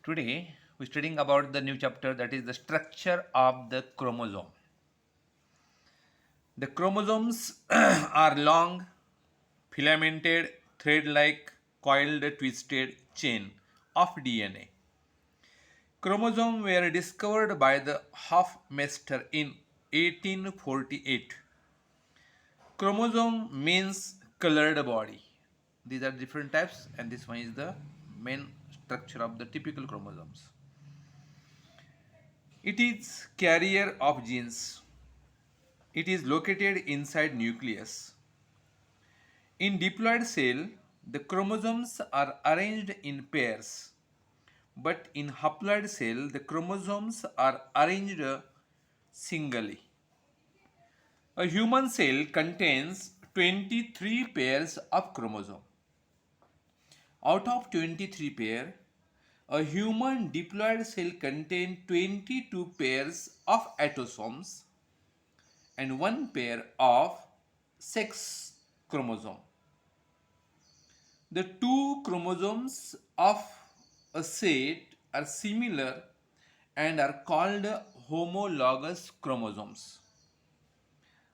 Today we're studying about the new chapter, that is the structure of the chromosome. The chromosomes are long, filamented, thread-like, coiled, twisted chain of DNA. Chromosomes were discovered by the Hofmeister in 1848. Chromosome means colored body. These are different types, and this one is the main structure of the typical chromosomes. It is carrier of genes. It is located inside nucleus. In diploid cell, the chromosomes are arranged in pairs, but in haploid cell, the chromosomes are arranged singly. A human cell contains 23 pairs of chromosome. Out of 23 pair, a human diploid cell contains 22 pairs of autosomes and one pair of sex chromosome. The two chromosomes of a set are similar and are called homologous chromosomes.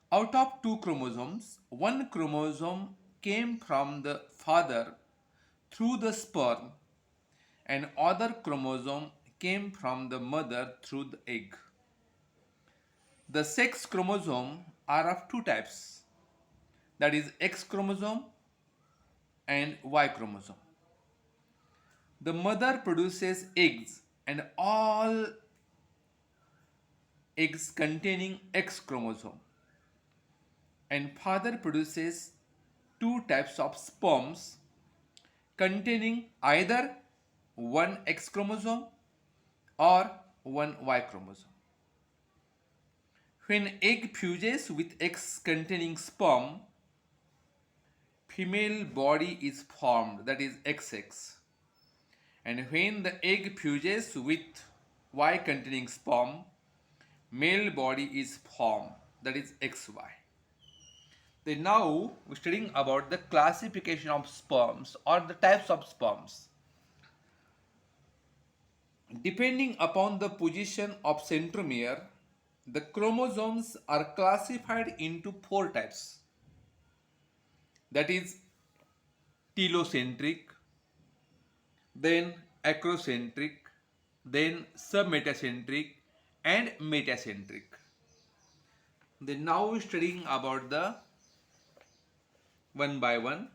Out of two chromosomes, one chromosome came from the father through the sperm and other chromosome came from the mother through the egg. The sex chromosome are of two types, that is X chromosome and Y chromosome. The mother produces eggs and all eggs containing X chromosome, and father produces two types of sperms containing either one X chromosome or one Y chromosome. When egg fuses with X containing sperm, female body is formed, that is XX. And when the egg fuses with Y containing sperm, male body is formed, that is XY. Then now we're studying about the classification of sperms or the types of sperms. Depending upon the position of centromere, the chromosomes are classified into four types, that is telocentric, then acrocentric, then submetacentric, and metacentric. Then now we're studying about the one by one.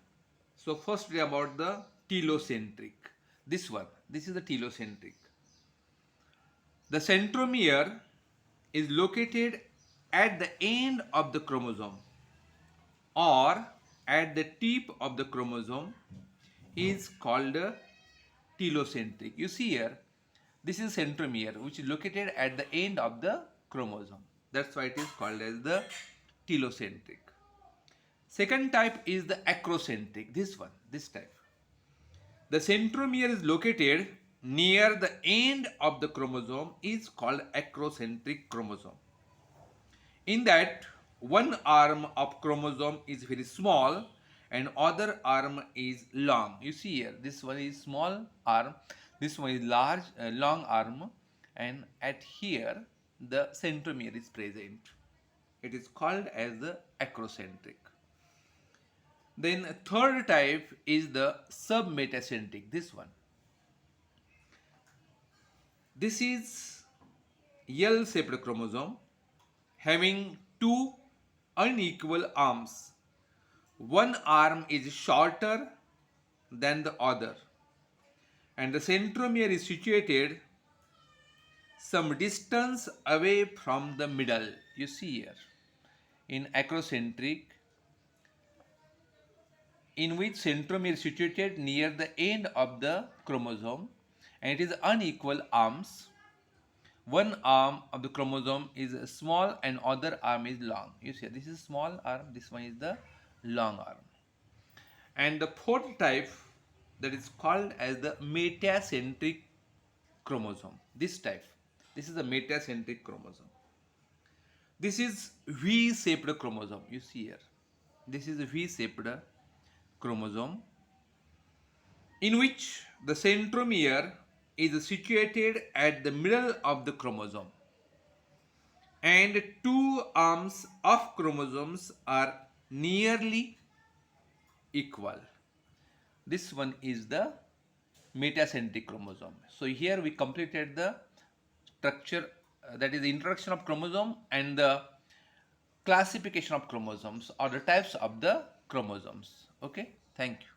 So firstly about the telocentric. This is the telocentric. The centromere is located at the end of the chromosome or at the tip of the chromosome is called telocentric. You see here, this is centromere which is located at the end of the chromosome. That's why it is called as the telocentric. Second type is the acrocentric. This type. The centromere is located near the end of the chromosome is called acrocentric chromosome. In that, one arm of chromosome is very small and other arm is long. You see here, this one is small arm, this one is large long arm, and at here the centromere is present. It is called as the acrocentric. Then third type is the submetacentric. This is L-shaped chromosome having two unequal arms. One arm is shorter than the other, and the centromere is situated some distance away from the middle. You see here, in acrocentric, in which centromere is situated near the end of the chromosome and it is unequal arms. One arm of the chromosome is small and other arm is long. You see, this is small arm, this one is the long arm. And the fourth type, that is called as the metacentric chromosome. This is the metacentric chromosome. This is V-shaped chromosome. You see here, this is a V-shaped chromosome in which the centromere is situated at the middle of the chromosome, and two arms of chromosomes are nearly equal. This one is the metacentric chromosome. So here we completed the structure, that is the introduction of chromosome and the classification of chromosomes or the types of the chromosomes. Okay, thank you.